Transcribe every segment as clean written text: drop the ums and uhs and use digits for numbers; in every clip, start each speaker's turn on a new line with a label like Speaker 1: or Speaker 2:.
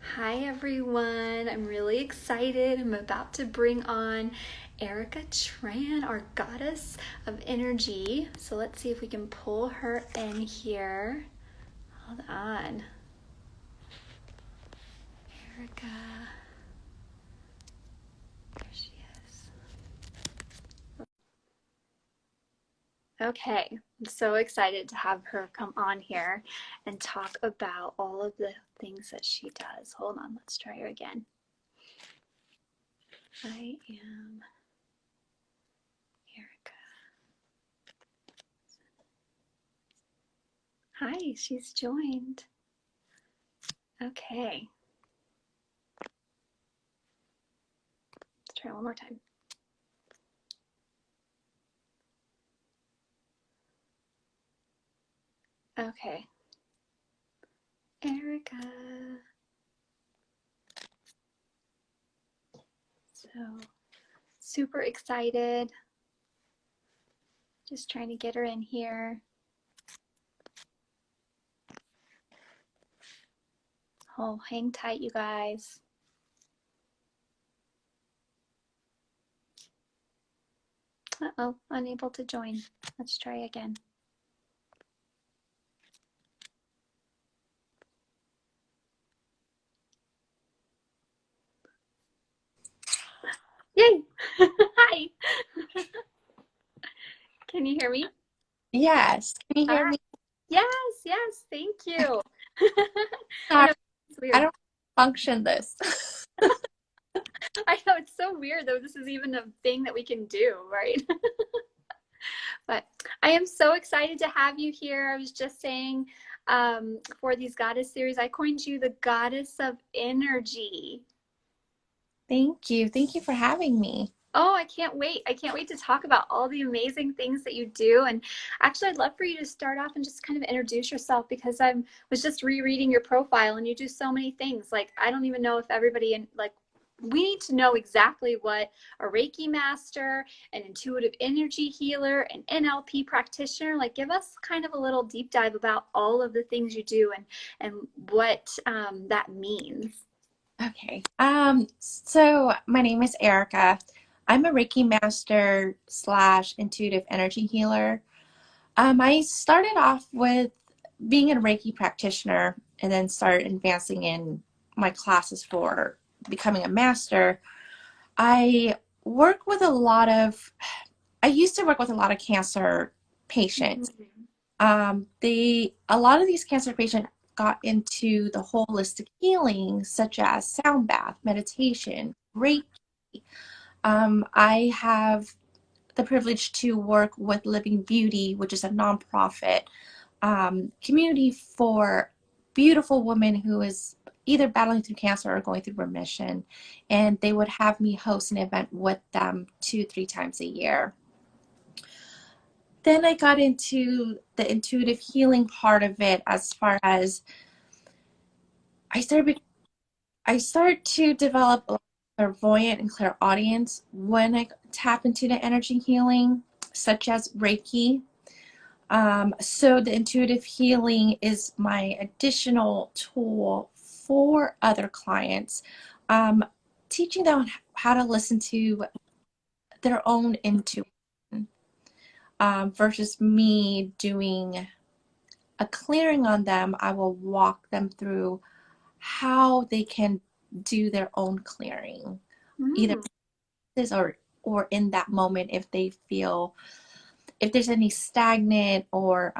Speaker 1: Hi everyone, I'm really excited. I'm about to bring on Erika Tran, our goddess of energy. So let's see if we can pull her in here. Hold on. Erika. There she is. Okay, I'm so excited to have her come on here and talk about all of the things that she does. Hold on, let's try her again. I am Erika. Hi, she's joined. Okay, let's try one more time. Okay, Erika. So super excited. Just trying to get her in here. Oh, hang tight, you guys. Uh-oh, unable to join. Let's try again. Yay! Hi. Can you hear me?
Speaker 2: Yes. Can you hear
Speaker 1: Hi.
Speaker 2: me?
Speaker 1: Yes, yes, thank you. I
Speaker 2: Sorry,
Speaker 1: know it's
Speaker 2: I
Speaker 1: weird.
Speaker 2: don't function this.
Speaker 1: I know it's so weird though. This is even a thing that we can do, right? But I am so excited to have you here. I was just saying for these goddess series, I coined you the goddess of energy.
Speaker 2: Thank you. Thank you for having me.
Speaker 1: Oh, I can't wait. I can't wait to talk about all the amazing things that you do. And actually, I'd love for you to start off and just kind of introduce yourself because I was just rereading your profile and you do so many things. Like, I don't even know if everybody in like we need to know exactly what a Reiki master, an intuitive energy healer, an NLP practitioner, like give us kind of a little deep dive about all of the things you do and what that means.
Speaker 2: Okay. So my name is Erica. I'm a Reiki master slash intuitive energy healer. I started off with being a Reiki practitioner and then started advancing in my classes for becoming a master. I work with a lot of, I used to work with a lot of cancer patients.
Speaker 1: Mhm.
Speaker 2: A lot of these cancer patients got into the holistic healing, such as sound bath, meditation, Reiki. I have the privilege to work with Living Beauty, which is a nonprofit community for beautiful women who is either battling through cancer or going through remission. And they would have me host an event with them 2, 3 times a year. Then I got into the intuitive healing part of it as far as I started I started to develop a clairvoyant and clairaudience when I tap into the energy healing, such as Reiki. So the intuitive healing is my additional tool for other clients, um, teaching them how to listen to their own intuition versus me doing a clearing on them. I will walk them through how they can do their own clearing, either
Speaker 1: Mm.
Speaker 2: this or in that moment if they feel if there's any stagnant or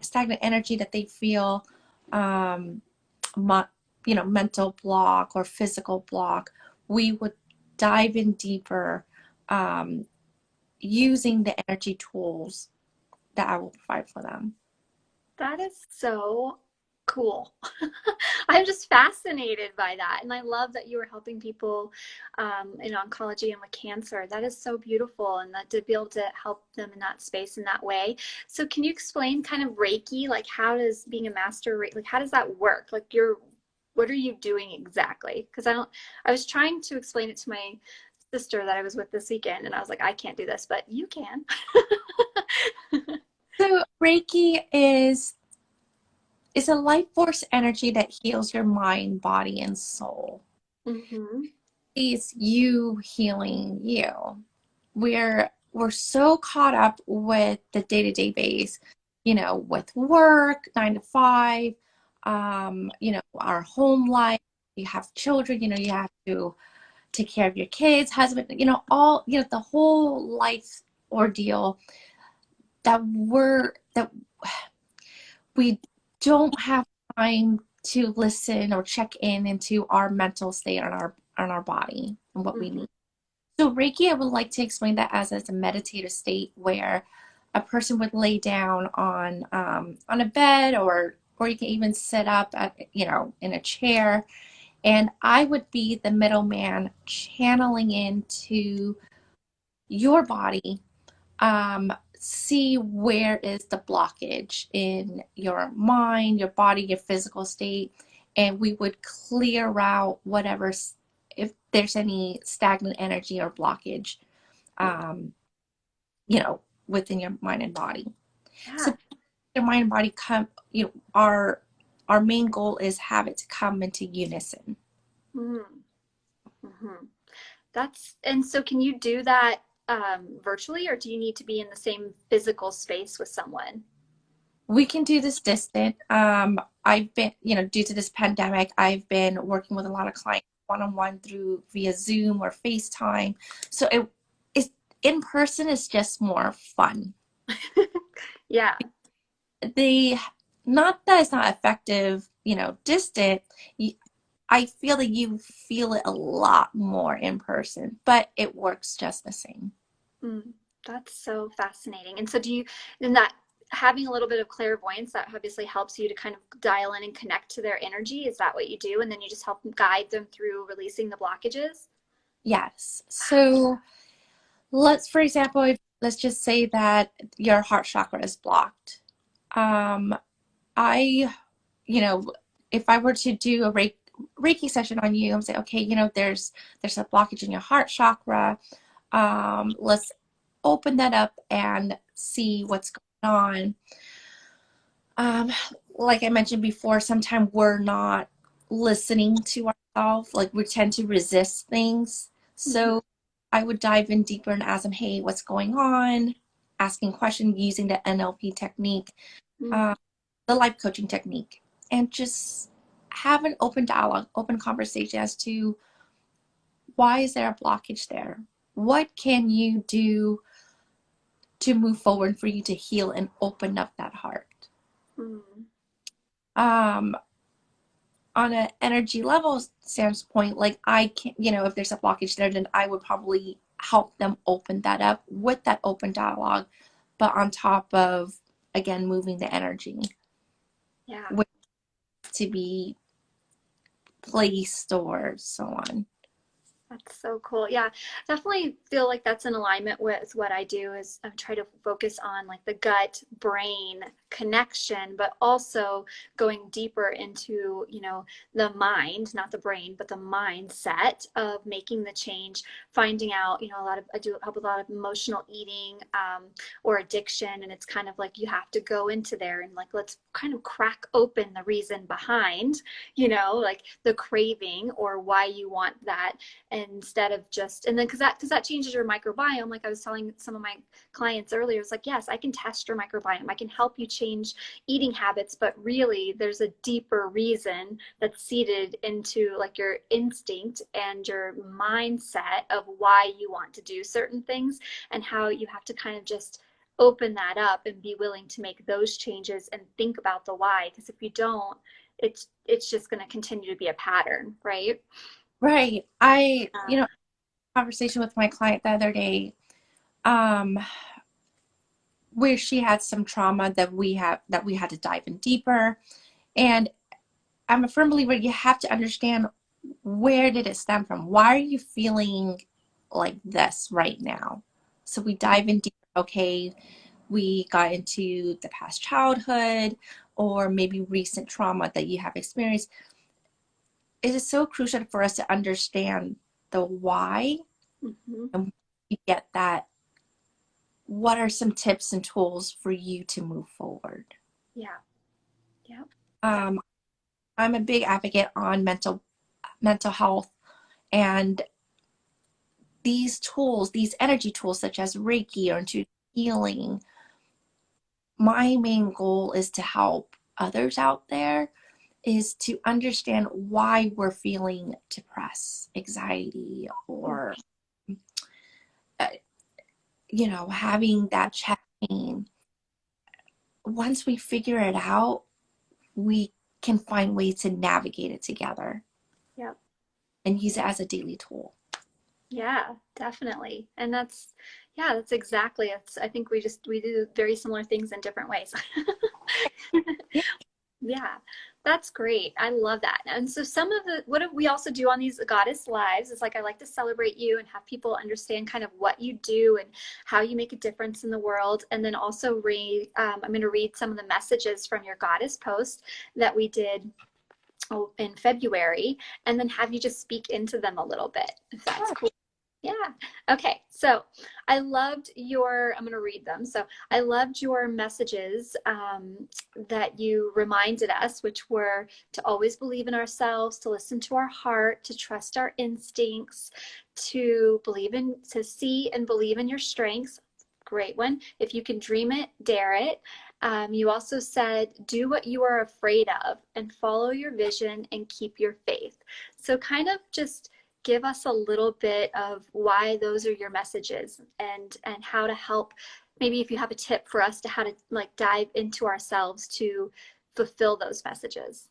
Speaker 2: stagnant energy that they feel, um, mental block or physical block, we would dive in deeper, um, using the energy tools that I will provide for them.
Speaker 1: That is so cool. I'm just fascinated by that. And I love that you were helping people in oncology and with cancer. That is so beautiful. And that to be able to help them in that space in that way. So can you explain kind of Reiki? Like how does being a master, like how does that work? Like what are you doing exactly? Because I was trying to explain it to my sister that I was with this weekend and I was like, I can't do this, but you can.
Speaker 2: So Reiki is a life force energy that heals your mind, body, and soul.
Speaker 1: Mm-hmm.
Speaker 2: It's you healing you. We're so caught up with the day-to-day base, with work, 9 to 5, our home life. You have children, you have to take care of your kids, husband, the whole life ordeal that we don't have time to listen or check in into our mental state on our body and what we
Speaker 1: Mm-hmm.
Speaker 2: need. So Reiki, I would like to explain that as a meditative state where a person would lay down on a bed, or you can even sit up in a chair, and I would be the middleman channeling into your body, see where is the blockage in your mind, your body, your physical state, and we would clear out whatever, if there's any stagnant energy or blockage, um, within your mind and body.
Speaker 1: Yeah.
Speaker 2: So your mind and body come, our main goal is have it to come into unison.
Speaker 1: Mm-hmm. And so can you do that virtually, or do you need to be in the same physical space with someone?
Speaker 2: We can do this distant. I've been, due to this pandemic, I've been working with a lot of clients one-on-one through via Zoom or FaceTime. So it is in person is just more fun.
Speaker 1: Yeah.
Speaker 2: The Not that it's not effective, distant. I feel that you feel it a lot more in person, but it works just the same.
Speaker 1: Mm, that's so fascinating. And so then that having a little bit of clairvoyance, that obviously helps you to kind of dial in and connect to their energy. Is that what you do? And then you just help guide them through releasing the blockages?
Speaker 2: Yes. So for example, let's just say that your heart chakra is blocked. Um, I, you know, if I were to do a Reiki session on you and say, okay, there's a blockage in your heart chakra. Let's open that up and see what's going on. Um, like I mentioned before, sometimes we're not listening to ourselves. Like we tend to resist things.
Speaker 1: Mhm.
Speaker 2: So I would dive in deeper and ask them, hey, what's going on? Asking questions using the NLP technique,
Speaker 1: Mm,
Speaker 2: uh, the life coaching technique, and just have an open dialogue, open conversation as to why is there a blockage there? What can you do to move forward for you to heal and open up that heart?
Speaker 1: mm.
Speaker 2: Um, on an energy level standpoint, like I can, if there's a blockage there, then I would probably help them open that up with that open dialogue, but on top of, again, moving the energy,
Speaker 1: Yeah.
Speaker 2: with to be placed or so on.
Speaker 1: That's so cool. Yeah, definitely feel like that's in alignment with what I do is I try to focus on like the gut brain connection, but also going deeper into, the mind, not the brain, but the mindset of making the change, finding out, I do help with a lot of emotional eating or addiction. And it's kind of like you have to go into there and like, let's kind of crack open the reason behind, like the craving or why you want that, instead of just, and then because that changes your microbiome. Like I was telling some of my clients earlier, it's like, yes, I can test your microbiome, I can help you change eating habits, but really there's a deeper reason that's seated into like your instinct and your mindset of why you want to do certain things, and how you have to kind of just open that up and be willing to make those changes and think about the why, because if you don't, it's just going to continue to be a pattern, right?
Speaker 2: Right. Conversation with my client the other day, um, where she had some trauma that we had to dive in deeper. And I'm a firm believer you have to understand, where did it stem from? Why are you feeling like this right now? So we dive in deeper. Okay, we got into the past childhood or maybe recent trauma that you have experienced. It is so crucial for us to understand the why,
Speaker 1: Mm-hmm.
Speaker 2: and we get that. What are some tips and tools for you to move forward?
Speaker 1: Yeah. Yeah.
Speaker 2: Um, I'm a big advocate on mental health, and these tools, these energy tools such as Reiki or intuitive healing, my main goal is to help others out there, is to understand why we're feeling depressed, anxiety, or uh, having that chest pain. Once we figure it out, we can find ways to navigate it together
Speaker 1: Yep.
Speaker 2: and use it as a daily tool.
Speaker 1: Yeah, definitely. And yeah, that's exactly. I think we do very similar things in different ways.
Speaker 2: Yeah.
Speaker 1: Yeah, that's great. I love that. And so some of what we also do on these goddess lives is like I like to celebrate you and have people understand kind of what you do and how you make a difference in the world. And then also I'm going to read some of the messages from your goddess post that we did in February, and then have you just speak into them a little bit, if that's cool. Yeah. Okay. So I'm going to read them. So I loved your messages that you reminded us, which were to always believe in ourselves, to listen to our heart, to trust our instincts, to see and believe in your strengths. Great one. If you can dream it, dare it. You also said, do what you are afraid of and follow your vision and keep your faith. So kind of just give us a little bit of why those are your messages and how to help, maybe if you have a tip for us to how to like dive into ourselves to fulfill those messages.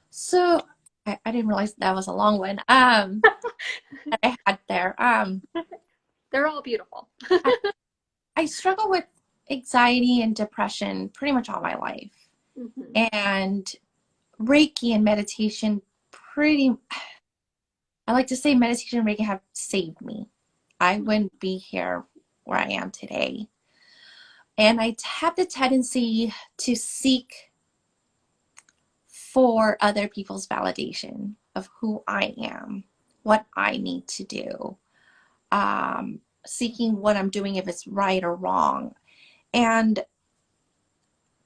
Speaker 2: So I didn't realize that was a long one. That I had there.
Speaker 1: They're all beautiful.
Speaker 2: I, I struggle with anxiety and depression pretty much all my life.
Speaker 1: Mm-hmm.
Speaker 2: And Reiki and meditation I like to say meditation and Reiki have saved me. I wouldn't be here where I am today. And I have the tendency to seek for other people's validation of who I am, what I need to do, seeking what I'm doing, if it's right or wrong. And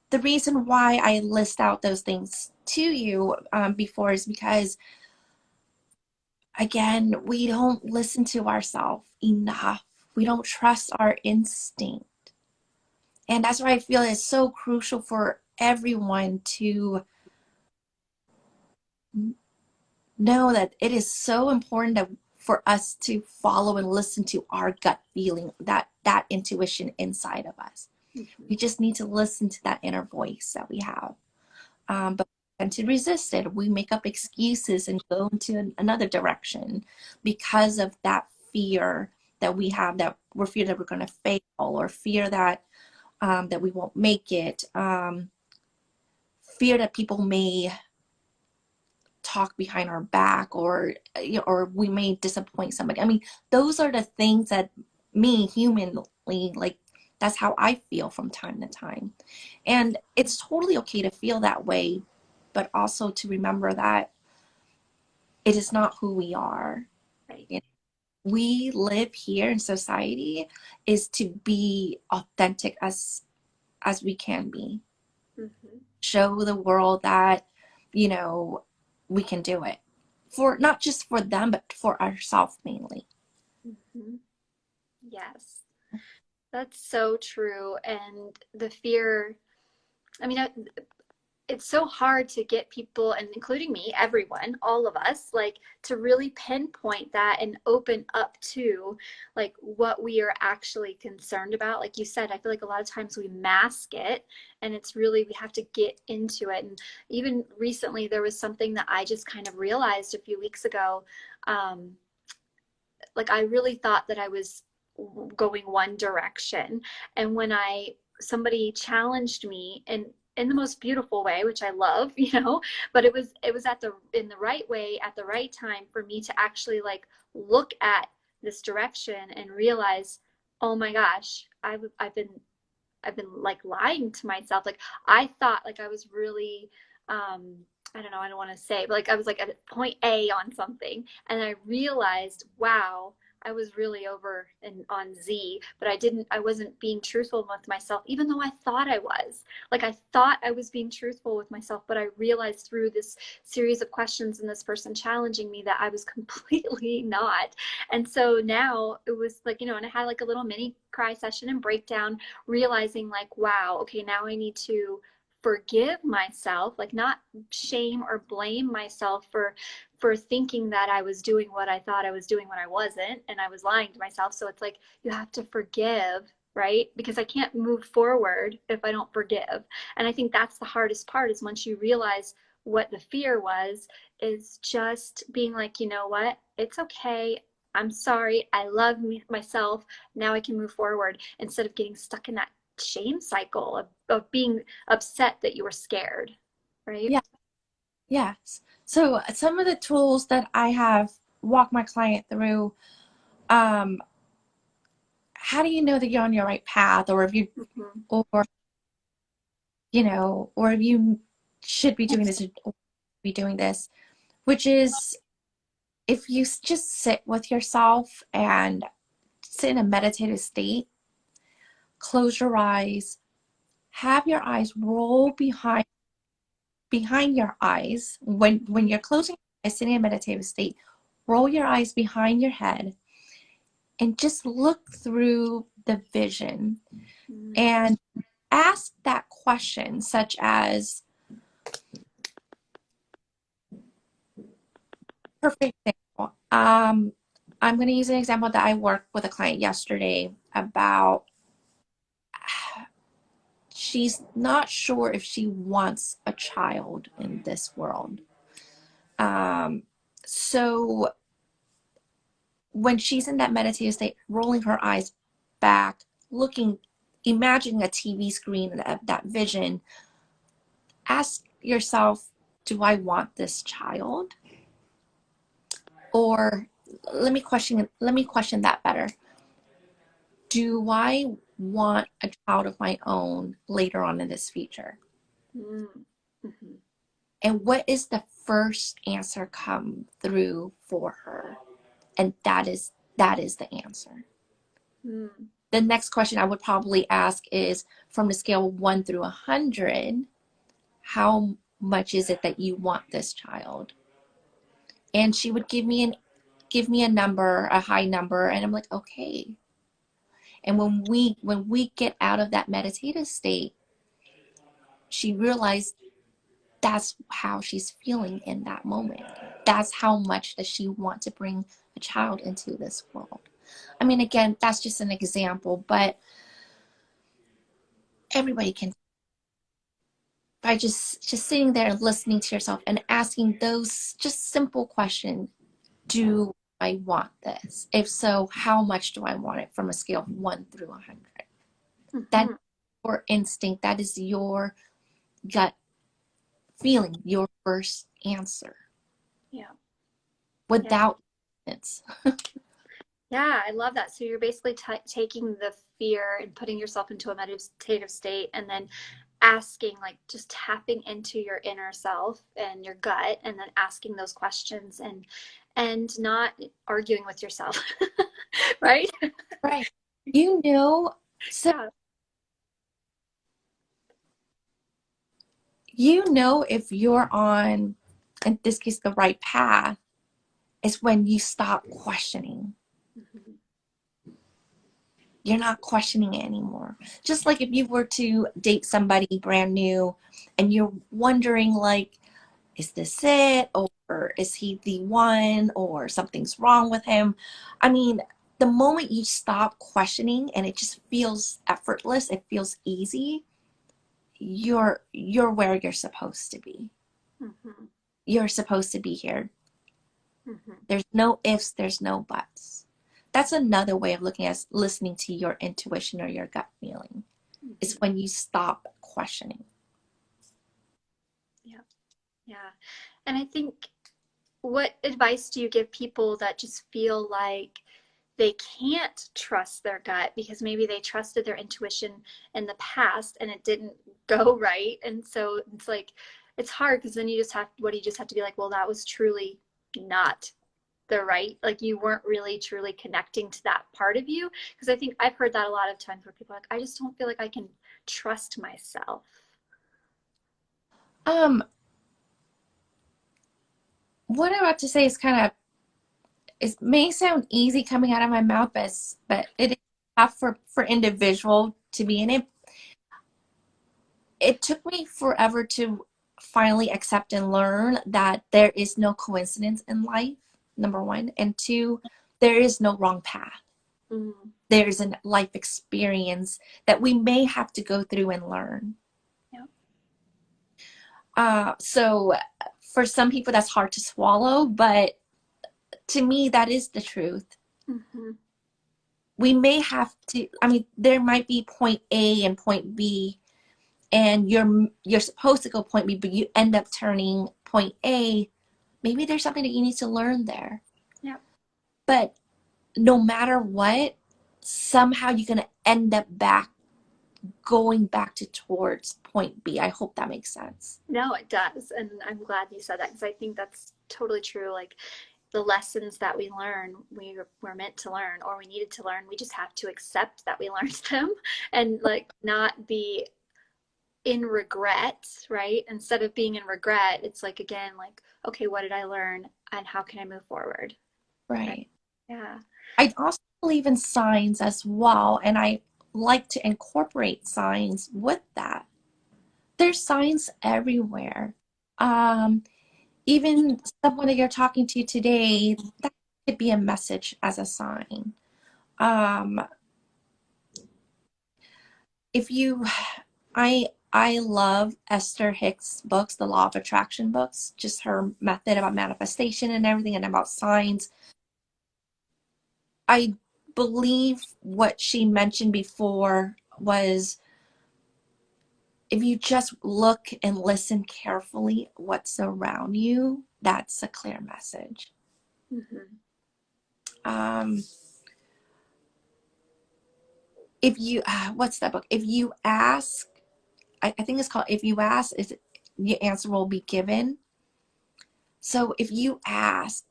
Speaker 2: the reason why I list out those things to you before is because, again, we don't listen to ourselves enough. We don't trust our instinct. And that's why I feel it's so crucial for everyone to know that it is so important for us to follow and listen to our gut feeling, that intuition inside of us.
Speaker 1: Mm-hmm.
Speaker 2: We just need to listen to that inner voice that we have. But and to resist it, we make up excuses and go into another direction because of that fear that we have, that we're fear that we're going to fail, or fear that that we won't make it, fear that people may talk behind our back, or we may disappoint somebody. I mean, those are the things that me humanly, like, that's how I feel from time to time. And it's totally okay to feel that way, but also to remember that it is not who we are.
Speaker 1: Right.
Speaker 2: We live here in society is to be authentic as we can be.
Speaker 1: Mm-hmm.
Speaker 2: Show the world that, you know, we can do it. For not just for them, but for ourselves mainly.
Speaker 1: Mm-hmm. Yes, that's so true. And the fear, I mean, it's so hard to get people, and including me, everyone, all of us, like to really pinpoint that and open up to like what we are actually concerned about. Like you said, I feel like a lot of times we mask it, and it's really, we have to get into it. And even recently, there was something that I just kind of realized a few weeks ago. Um, like I really thought that I was going one direction. And when somebody challenged me in the most beautiful way, which I love, but it was in the right way at the right time for me to actually like look at this direction and realize, oh my gosh, I've been like lying to myself. Like I thought like I was really I don't know, I don't want to say, but like I was like at point A on something, and I realized, wow, I was really over and on Z, but I wasn't being truthful with myself, even though I thought I was. Like I thought I was being truthful with myself, but I realized through this series of questions and this person challenging me that I was completely not. And so now it was like, and I had like a little mini cry session and breakdown, realizing like, wow, okay, now I need to forgive myself, like not shame or blame myself for thinking that I was doing what I thought I was doing when I wasn't, and I was lying to myself. So it's like you have to forgive, right? Because I can't move forward if I don't forgive. And I think that's the hardest part, is once you realize what the fear was, is just being like, you know what? It's okay. I'm sorry. I love myself. Now I can move forward, instead of getting stuck in that shame cycle of being upset that you were scared, right?
Speaker 2: Yeah. Yes. So some of the tools that I have walked my client through, um, how do you know that you're on your right path, or if you,
Speaker 1: Mm-hmm.
Speaker 2: or or if you should be doing this or be doing this, which is if you just sit with yourself and sit in a meditative state, close your eyes, have your eyes roll behind your eyes. When you're closing your eyes, sitting in a meditative state, roll your eyes behind your head and just look through the vision
Speaker 1: Mm-hmm.
Speaker 2: and ask that question, such as, perfect example. I'm going to use an example that I worked with a client yesterday about. She's not sure if she wants a child in this world. Um, so when she's in that meditative state, rolling her eyes back, looking, imagining a TV screen and that vision, ask yourself, do I want this child? Or let me question that better. Do I want a child of my own later on in this future?
Speaker 1: Mm-hmm.
Speaker 2: And what is the first answer come through for her? And that is the answer.
Speaker 1: Mm-hmm.
Speaker 2: The next question I would probably ask is, from the scale of 1 through 100, how much is it that you want this child? And she would give me a number, a high number, and I'm like, okay. And when we get out of that meditative state, she realized that's how she's feeling in that moment. That's how much does she want to bring a child into this world. I mean, again, that's just an example, but everybody can, by just sitting there and listening to yourself and asking those just simple questions. Do I want this? If so, how much do I want it, from a scale of 1 through 100? That's
Speaker 1: Mm-hmm.
Speaker 2: your instinct. That is your gut feeling, your first answer,
Speaker 1: Yeah. Yeah.
Speaker 2: without it.
Speaker 1: Yeah, I love that. So you're basically taking the fear and putting yourself into a meditative state, and then asking, like just tapping into your inner self and your gut, and then asking those questions, and not arguing with yourself. Right?
Speaker 2: Right. You know, so
Speaker 1: Yeah.
Speaker 2: if you're on, in this case, the right path, is when you stop questioning.
Speaker 1: Mm-hmm.
Speaker 2: You're not questioning it anymore. Just like if you were to date somebody brand new and you're wondering, like, is this it? Or is he the one? Or something's wrong with him? I mean, the moment you stop questioning and it just feels effortless, it feels easy, you're where you're supposed to be.
Speaker 1: Mm-hmm.
Speaker 2: You're supposed to be here.
Speaker 1: Mm-hmm.
Speaker 2: There's no ifs, there's no buts. That's another way of looking at listening to your intuition or your gut feeling. Is
Speaker 1: Mm-hmm.
Speaker 2: when you stop questioning.
Speaker 1: Yeah. Yeah. And I think, what advice do you give people that just feel like they can't trust their gut because maybe they trusted their intuition in the past and it didn't go right? And so it's like, it's hard, because then you just have to be like, well, that was truly not the right, like you weren't really truly connecting to that part of you. Because I think I've heard that a lot of times where people are like, I just don't feel like I can trust myself.
Speaker 2: Um, what I'm about to say is kind of, it may sound easy coming out of my mouth, but it is tough for individual to be in it. It took me forever to finally accept and learn that there is no coincidence in life, number one. And two, there is no wrong path.
Speaker 1: Mm,
Speaker 2: There's a life experience that we may have to go through and learn.
Speaker 1: yeah.
Speaker 2: So for some people that's hard to swallow, but to me that is the truth.
Speaker 1: Mm-hmm.
Speaker 2: We may have to, I mean, there might be point A and point B, and you're supposed to go point B, but you end up turning point A. Maybe there's something that you need to learn there.
Speaker 1: Yeah.
Speaker 2: But no matter what, somehow you're going to end up going back to towards point B. I hope that makes sense.
Speaker 1: No, it does. And I'm glad you said that because I think that's totally true. Like the lessons that we learn, we were meant to learn or we needed to learn. We just have to accept that we learned them and like not be in regret, right? Instead of being in regret, it's like, again, like, okay, what did I learn and how can I move forward? Right.
Speaker 2: Right.
Speaker 1: Yeah.
Speaker 2: I also believe in signs as well, and I like to incorporate signs with that. There's signs everywhere. Um, Even someone that you're talking to today, that could be a message as a sign. Um, if you, I love Esther Hicks' books, the Law of Attraction books, just her method about manifestation and everything, and about signs. I believe what she mentioned before was if you just look and listen carefully what's around you, that's a clear message.
Speaker 1: Mm-hmm.
Speaker 2: Um, if you, what's that book? If you ask, I think it's called If You Ask, is your answer will be given. So if you ask,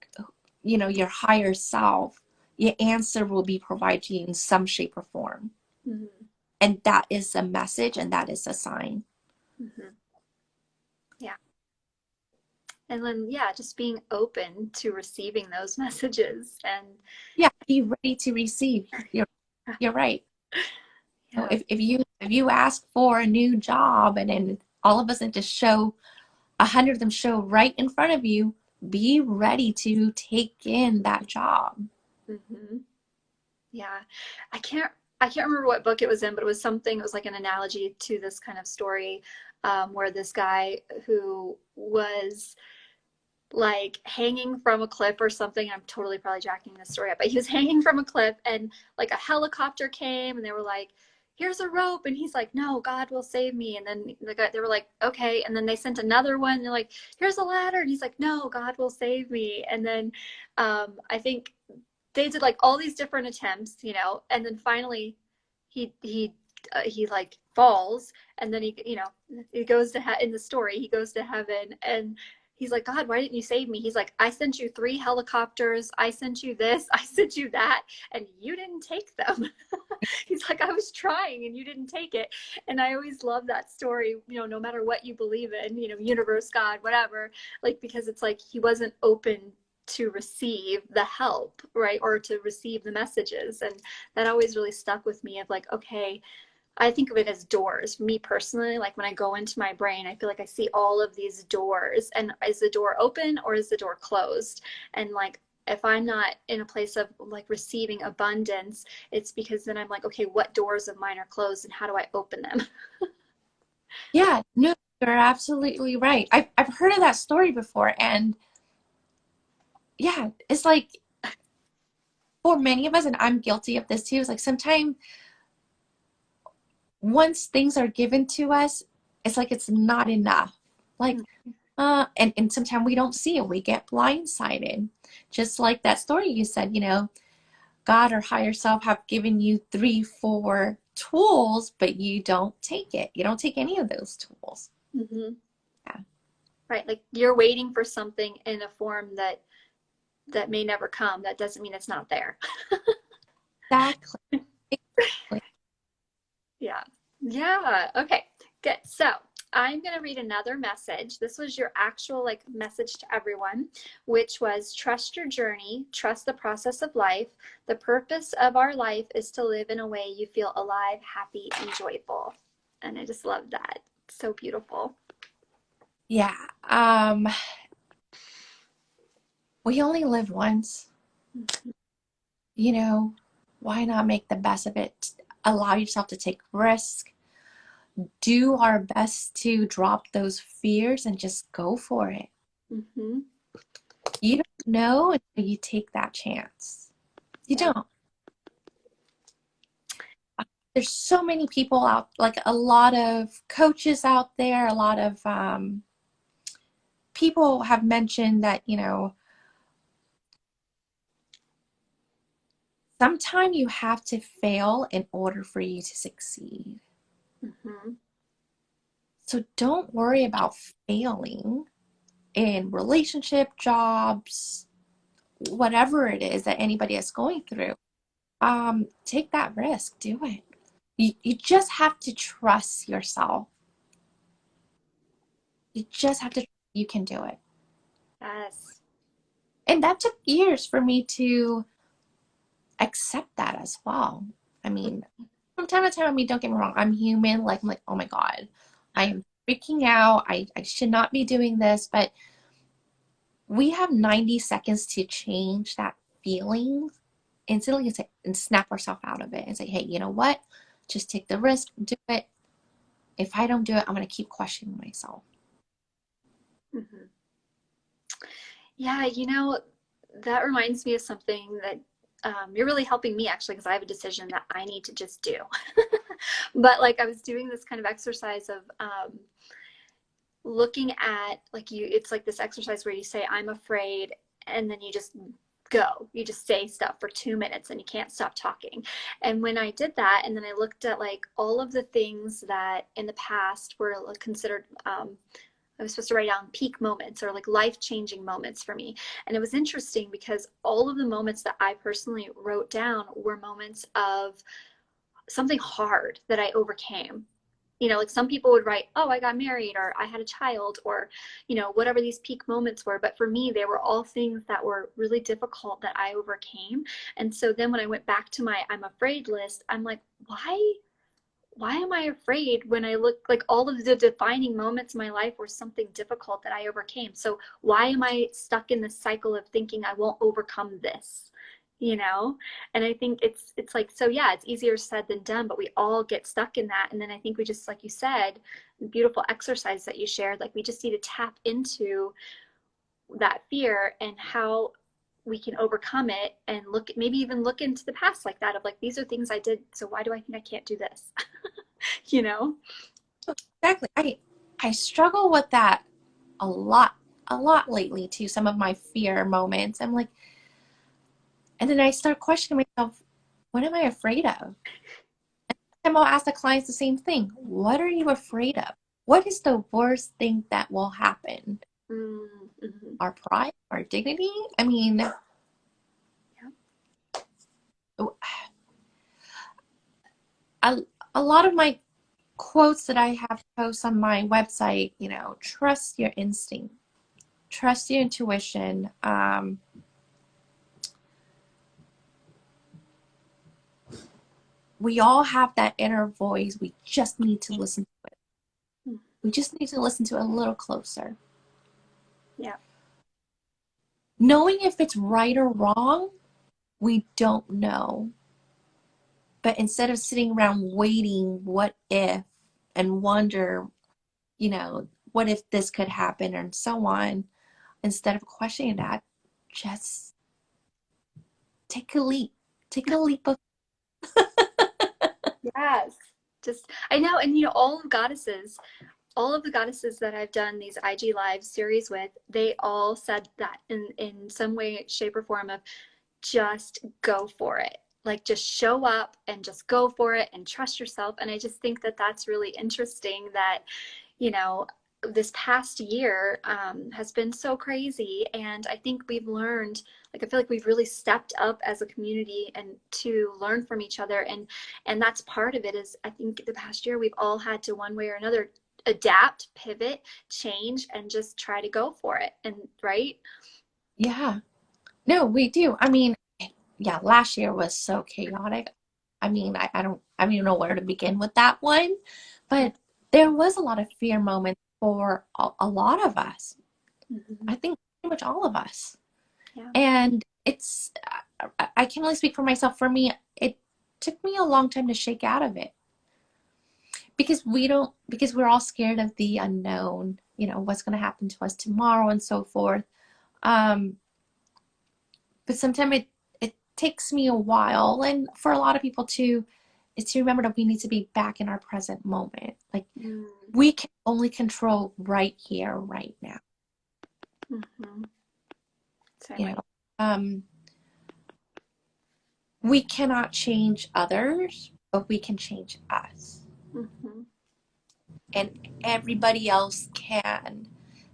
Speaker 2: your higher self, your answer will be provided to you in some shape or form.
Speaker 1: Mm-hmm.
Speaker 2: And that is a message and that is a sign.
Speaker 1: Mm-hmm. Yeah. And then, yeah, just being open to receiving those messages and
Speaker 2: Yeah, be ready to receive. You're right.
Speaker 1: yeah.
Speaker 2: If you ask for a new job and then all of a sudden just show 100 of them show right in front of you, be ready to take in that job.
Speaker 1: Mm-hmm. Yeah. I can't I can't remember what book it was in, but it was something, it was like an analogy to this kind of story, where this guy who was like hanging from a cliff or something. I'm totally probably jacking this story up, but he was hanging from a cliff and like a helicopter came and they were like, here's a rope. And he's like, no, God will save me. And then they were like, okay. And then they sent another one. And they're like, here's a ladder. And he's like, no, God will save me. And then I think they did like all these different attempts, and then finally he like falls, and then he goes to in the story he goes to heaven, and he's like, God, why didn't you save me? He's like, I sent you 3 helicopters, I sent you this, I sent you that, and you didn't take them. He's like, I was trying and you didn't take it. And I always love that story, no matter what you believe in, universe, God, whatever, like, because it's like he wasn't open to receive the help, right? Or to receive the messages. And that always really stuck with me of like, okay, I think of it as doors. For me personally, like when I go into my brain, I feel like I see all of these doors. And is the door open or is the door closed? And like, if I'm not in a place of like receiving abundance, it's because then I'm like, okay, what doors of mine are closed and how do I open them?
Speaker 2: Yeah, no, you're absolutely right. I've heard of that story before, and yeah, it's like for many of us, and I'm guilty of this too, it's like sometimes once things are given to us, it's like it's not enough. Like, and sometimes we don't see it. We get blindsided. Just like that story you said, God or higher self have given you 3, 4 tools, but you don't take it. You don't take any of those tools.
Speaker 1: Mm-hmm.
Speaker 2: Yeah.
Speaker 1: Right. Like you're waiting for something in a form that that may never come, that doesn't mean it's not there.
Speaker 2: Exactly. Exactly.
Speaker 1: Yeah. Yeah. Okay. Good. So I'm going to read another message. This was your actual like message to everyone, which was trust your journey, trust the process of life. The purpose of our life is to live in a way you feel alive, happy, and joyful. And I just love that. So beautiful.
Speaker 2: Yeah. We only live once. You know, why not make the best of it? Allow yourself to take risk. Do our best to drop those fears and just go for it.
Speaker 1: Mm-hmm.
Speaker 2: You don't know until you take that chance. You
Speaker 1: Yeah.
Speaker 2: don't. There's so many people out, like a lot of coaches out there, a lot of people have mentioned that, sometimes you have to fail in order for you to succeed.
Speaker 1: Mm-hmm.
Speaker 2: So don't worry about failing in relationship, jobs, whatever it is that anybody is going through. Take that risk, do it. You just have to trust yourself. You just have to, you can do it.
Speaker 1: Yes.
Speaker 2: And that took years for me to accept that as well. I mean, from time to time, I mean, don't get me wrong, I'm human. Like, I'm like, oh my God, I am freaking out. I should not be doing this. But we have 90 seconds to change that feeling instantly and snap ourselves out of it and say, hey, you know what? Just take the risk, do it. If I don't do it, I'm going to keep questioning myself.
Speaker 1: Mm-hmm. Yeah, that reminds me of something that you're really helping me actually, because I have a decision that I need to just do. But like I was doing this kind of exercise of looking at like it's like this exercise where you say, I'm afraid, and then you just go. You just say stuff for 2 minutes and you can't stop talking. And when I did that, and then I looked at like all of the things that in the past were considered I was supposed to write down peak moments or like life-changing moments for me. And it was interesting because all of the moments that I personally wrote down were moments of something hard that I overcame. Like some people would write, oh, I got married, or I had a child, or, whatever these peak moments were. But for me, they were all things that were really difficult that I overcame. And so then when I went back to my I'm afraid list, I'm like, why am I afraid when I look like all of the defining moments in my life were something difficult that I overcame? So why am I stuck in this cycle of thinking I won't overcome this? And I think it's like, so yeah, it's easier said than done, but we all get stuck in that. And then I think we just, like you said, beautiful exercise that you shared, like we just need to tap into that fear and how we can overcome it, and maybe even look into the past like that, of like, these are things I did, so why do I think I can't do this? you know
Speaker 2: Exactly. I struggle with that a lot lately too. Some of my fear moments. I'm like, and then I start questioning myself, what am I afraid of? And I'll ask the clients the same thing. What are you afraid of? What is the worst thing that will happen?
Speaker 1: mm-hmm.
Speaker 2: Our pride, our dignity? I mean,
Speaker 1: Yeah.
Speaker 2: a, a lot of my quotes that I have posts on my website, trust your instinct, trust your intuition. We all have that inner voice. We just need to listen to it.
Speaker 1: Mm.
Speaker 2: We just need to listen to it a little closer.
Speaker 1: Yeah.
Speaker 2: Knowing if it's right or wrong, we don't know. But instead of sitting around waiting, what if, and wonder, what if this could happen and so on, instead of questioning that, just take a leap. Take a leap of
Speaker 1: Yes. Just I know, and all of the goddesses that I've done these IG live series with, they all said that in some way, shape, or form of just go for it. Like just show up and just go for it and trust yourself. And I just think that that's really interesting that, you know, this past year has been so crazy, and I think we've learned, like I feel like we've really stepped up as a community and to learn from each other, and that's part of it. Is I think the past year we've all had to one way or another adapt, pivot, change, and just try to go for it. And right.
Speaker 2: Yeah. No, we do. I mean, yeah, last year was so chaotic. I mean, I don't even know where to begin with that one, but there was a lot of fear moments for a lot of us.
Speaker 1: Mm-hmm.
Speaker 2: I think pretty much all of us.
Speaker 1: Yeah.
Speaker 2: And it's, I can only speak for myself. For me, it took me a long time to shake out of it because because we're all scared of the unknown, you know, what's going to happen to us tomorrow and so forth. Um, but sometimes it takes me a while, and for a lot of people too, is to remember that we need to be back in our present moment. Like
Speaker 1: Mm-hmm.
Speaker 2: we can only control right here, right now.
Speaker 1: Mm-hmm.
Speaker 2: You
Speaker 1: Exactly.
Speaker 2: know, um, we cannot change others, but we can change us,
Speaker 1: Mm-hmm.
Speaker 2: and everybody else can.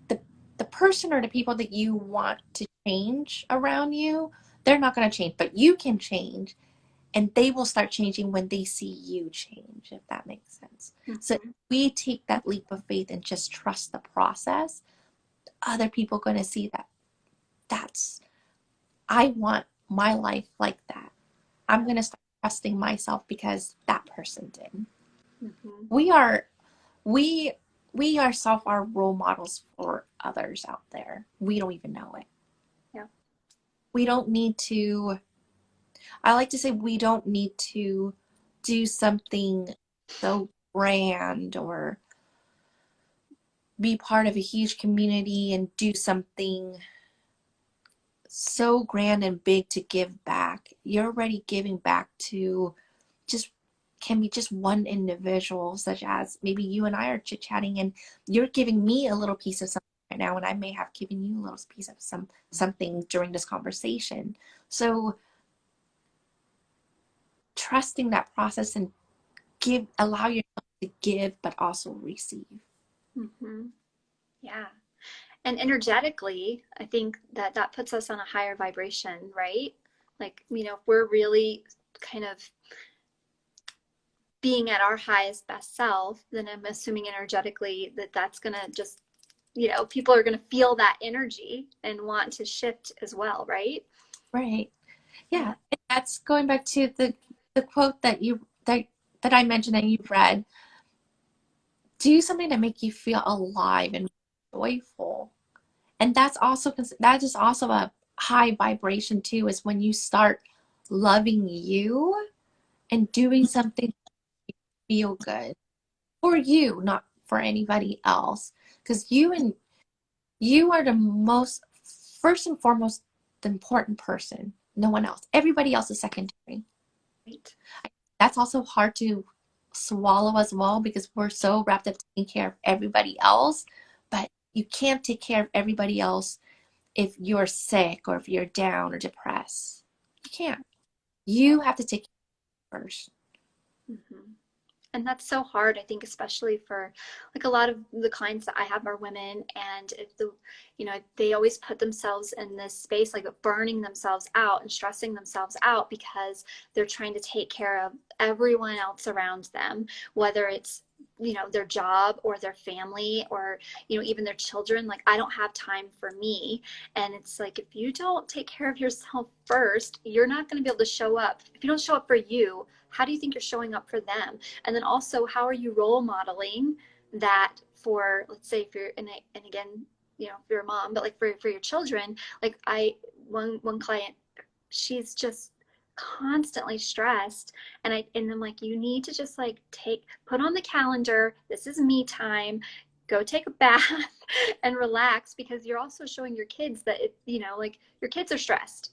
Speaker 2: The the person or the people that you want to change around you, they're not going to change, but you can change, and they will start changing when they see you change, if that makes sense. So if
Speaker 1: Mm-hmm.
Speaker 2: we take that leap of faith and just trust the process, other people are going to see that that's, I want my life like that. I'm
Speaker 1: Yeah.
Speaker 2: going to start trusting myself because that person did.
Speaker 1: Mm-hmm.
Speaker 2: We are, we, we ourselves are role models for others out there. We don't even know it.
Speaker 1: Yeah.
Speaker 2: We don't need to, I like to say, we don't need to do something so grand or be part of a huge community and do something so grand and big to give back. You're already giving back to just, can be just one individual, such as maybe you and I are chit chatting and you're giving me a little piece of something right now, and I may have given you a little piece of something during this conversation. So trusting that process and allow yourself to give but also receive.
Speaker 1: Mm-hmm. Yeah. And energetically, I think that that puts us on a higher vibration, right? Like, if we're really kind of being at our highest best self, then I'm assuming energetically that that's going to just, people are going to feel that energy and want to shift as well, right?
Speaker 2: Right.
Speaker 1: Yeah.
Speaker 2: Yeah. And that's going back to the quote that I mentioned and you've read. Do something to make you feel alive and joyful. And that is also a high vibration too, is when you start loving you and doing something to feel good for you, not for anybody else. Because you are the most, first and foremost, the important person. No one else. Everybody else is secondary.
Speaker 1: Right.
Speaker 2: That's also hard to swallow as well because we're so wrapped up taking care of everybody else. But you can't take care of everybody else if you're sick or if you're down or depressed. You can't. You have to take care first.
Speaker 1: Mm-hmm. And that's so hard, I think, especially for like a lot of the clients that I have are women. And if they always put themselves in this space, like burning themselves out and stressing themselves out because they're trying to take care of everyone else around them, whether it's, their job or their family or, even their children. Like, I don't have time for me. And it's like, if you don't take care of yourself first, you're not going to be able to show up. If you don't show up for you, how do you think you're showing up for them? And then also, how are you role modeling that for, let's say, if you're and again, if you're a mom, but like for your children, like one client, she's just constantly stressed, and I'm like, you need to just like put on the calendar, this is me time, go take a bath and relax, because you're also showing your kids that like your kids are stressed.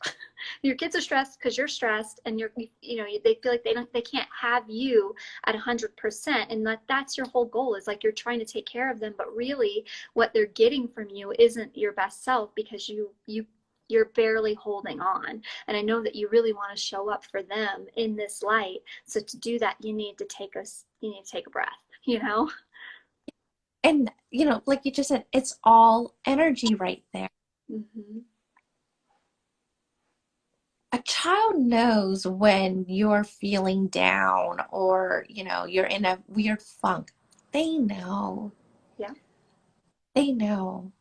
Speaker 1: Your kids are stressed because you're stressed, and they feel like they can't have you at 100%, and that's your whole goal, is like you're trying to take care of them, but really what they're getting from you isn't your best self, because you're barely holding on. And I know that you really want to show up for them in this light. So to do that, you need to take a breath, you know?
Speaker 2: And, like you just said, it's all energy right there.
Speaker 1: Mm-hmm.
Speaker 2: A child knows when you're feeling down or, you're in a weird funk. They know.
Speaker 1: Yeah.
Speaker 2: They know.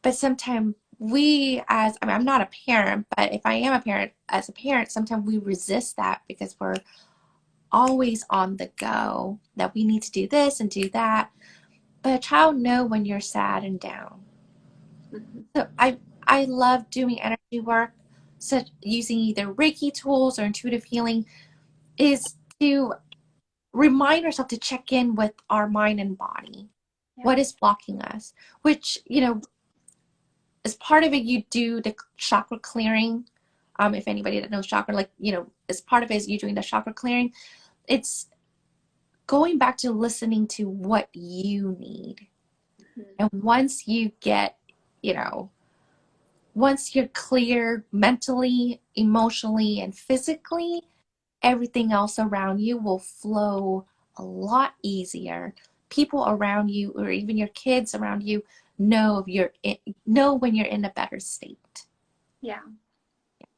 Speaker 2: But sometimes I'm not a parent, but if I am a parent, as a parent, sometimes we resist that because we're always on the go, that we need to do this and do that. But a child know when you're sad and down.
Speaker 1: Mm-hmm.
Speaker 2: So I love doing energy work, such using either Reiki tools or intuitive healing, is to remind ourselves to check in with our mind and body.
Speaker 1: Yeah.
Speaker 2: What is blocking us? Which, as part of it, you do the chakra clearing. If anybody that knows chakra, like, as part of it is you doing the chakra clearing. It's going back to listening to what you need.
Speaker 1: Mm-hmm.
Speaker 2: And once you get, you know, once you're clear mentally, emotionally, and physically, everything else around you will flow a lot easier. People around you, or even your kids around you, know when you're in a better state.
Speaker 1: Yeah.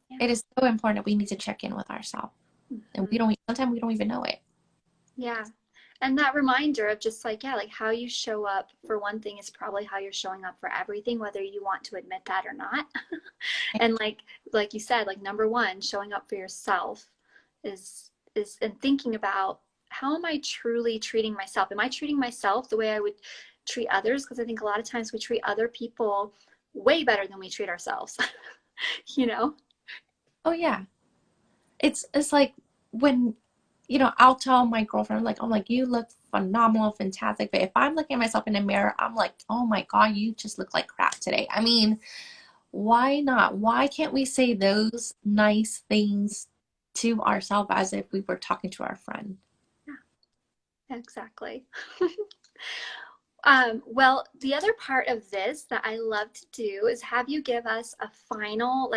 Speaker 1: Yeah.
Speaker 2: It is so important that we need to check in with ourselves, and
Speaker 1: Mm-hmm.
Speaker 2: sometimes we don't even know it.
Speaker 1: Yeah. And that reminder of just like, yeah, like how you show up for one thing is probably how you're showing up for everything, whether you want to admit that or not. And like you said, like number one, showing up for yourself is and thinking about how am I truly treating myself? Am I treating myself the way I would treat others? Because I think a lot of times we treat other people way better than we treat ourselves, you know?
Speaker 2: Oh yeah, it's like when I'll tell my girlfriend, like, I'm like, you look phenomenal, fantastic. But if I'm looking at myself in the mirror, I'm like, oh my God, you just look like crap today. I mean, why not? Why can't we say those nice things to ourselves as if we were talking to our friend?
Speaker 1: Yeah, exactly. Well, the other part of this that I love to do is have you give us a final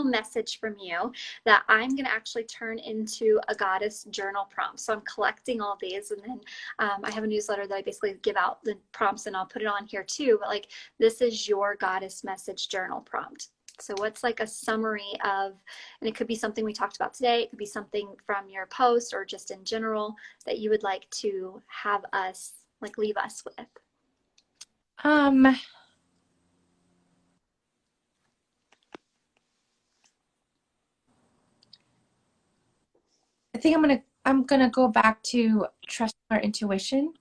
Speaker 1: message from you that I'm going to actually turn into a goddess journal prompt. So I'm collecting all these, and then I have a newsletter that I basically give out the prompts, and I'll put it on here too. But like, this is your goddess message journal prompt. So what's like a summary of, and it could be something we talked about today, it could be something from your post or just in general that you would like to have us like leave us with.
Speaker 2: Um, I think I'm gonna go back to trusting our intuition.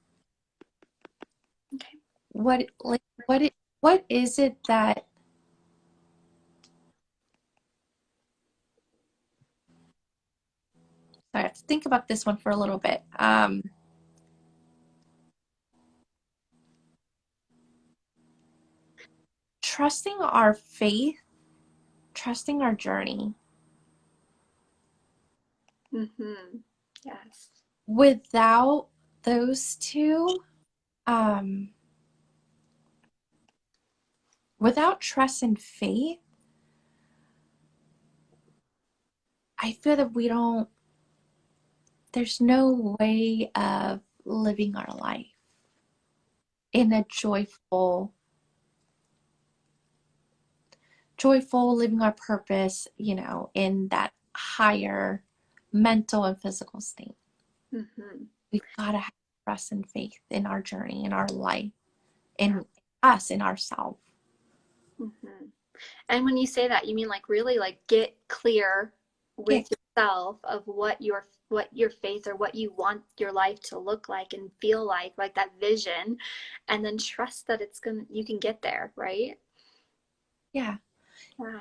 Speaker 1: Okay.
Speaker 2: What like what is it that I have to think about this one for a little bit. Trusting our faith, trusting our journey.
Speaker 1: Mm-hmm. Yes.
Speaker 2: Without those two, um, without trust and faith, I feel that there's no way of living our life in a joyful, living our purpose, in that higher mental and physical state.
Speaker 1: Mm-hmm.
Speaker 2: We've got to have trust and faith in our journey, in our life, in us, in ourselves.
Speaker 1: Mm-hmm. And when you say that, you mean like really like get clear
Speaker 2: Yeah,
Speaker 1: with yourself of what your faith or what you want your life to look like and feel like that vision, and then trust that you can get there, right?
Speaker 2: yeah.
Speaker 1: Yeah.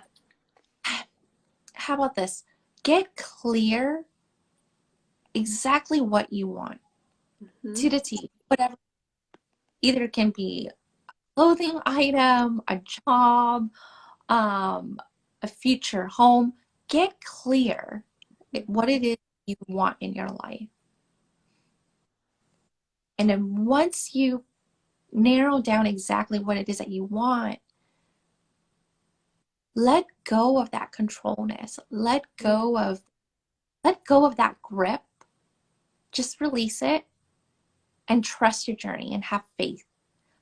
Speaker 2: How about this? Get clear exactly what you want
Speaker 1: Mm-hmm.
Speaker 2: to the T. Whatever, either it can be a clothing item, a job, um, a future home. Get clear what it is you want in your life. And then once you narrow down exactly what it is that you want, let go of that controlness. Let go of that grip. Just release it and trust your journey and have faith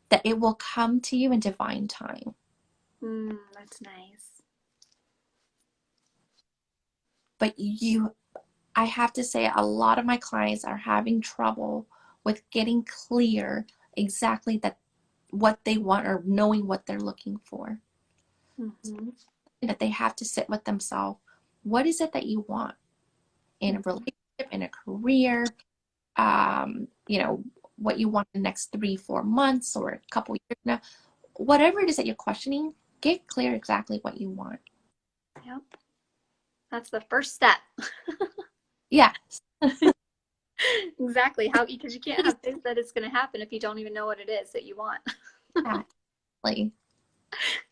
Speaker 2: that it will come to you in divine time.
Speaker 1: That's nice.
Speaker 2: But I have to say, a lot of my clients are having trouble with getting clear exactly what they want or knowing what they're looking for.
Speaker 1: Mm-hmm.
Speaker 2: That they have to sit with themselves. What is it that you want in a relationship, in a career? What you want in the next 3-4 months or a couple years now. Whatever it is that you're questioning, get clear exactly what you want.
Speaker 1: Yep. That's the first step.
Speaker 2: Yeah.
Speaker 1: Exactly. How, because you can't have faith that it's going to happen if you don't even know what it is that you want.
Speaker 2: Exactly.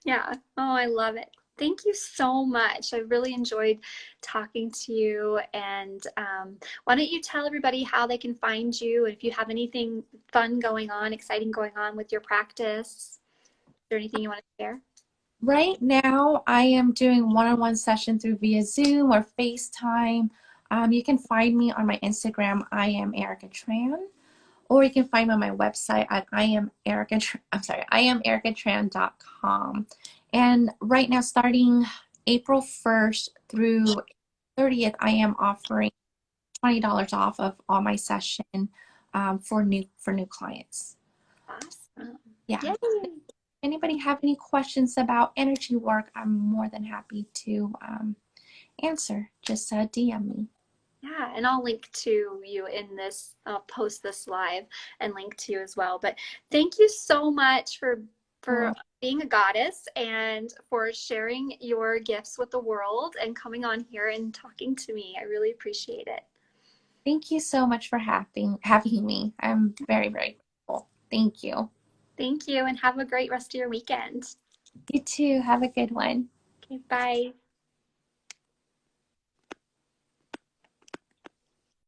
Speaker 1: Yeah. Oh, I love it. Thank you so much. I really enjoyed talking to you. And why don't you tell everybody how they can find you? If you have anything fun going on, exciting going on with your practice, is there anything you want to share?
Speaker 2: Right now, I am doing one-on-one session through via Zoom or FaceTime. You can find me on my Instagram. I am Erika Tran, or you can find me on my website at IamErikaTran.com. And right now, starting April 1st through 30th, I am offering $20 off of all my session for new clients.
Speaker 1: Awesome.
Speaker 2: Yeah.
Speaker 1: Yay.
Speaker 2: Anybody have any questions about energy work, I'm more than happy to answer. Just DM me.
Speaker 1: Yeah, and I'll link to you in this, I'll post this live and link to you as well. But thank you so much for
Speaker 2: Oh,
Speaker 1: being a goddess and for sharing your gifts with the world and coming on here and talking to me. I really appreciate it.
Speaker 2: thank you so much for having me. I'm very, very grateful. Thank you.
Speaker 1: Thank you and have a great rest of your weekend.
Speaker 2: You too. Have a good one.
Speaker 1: Okay, bye.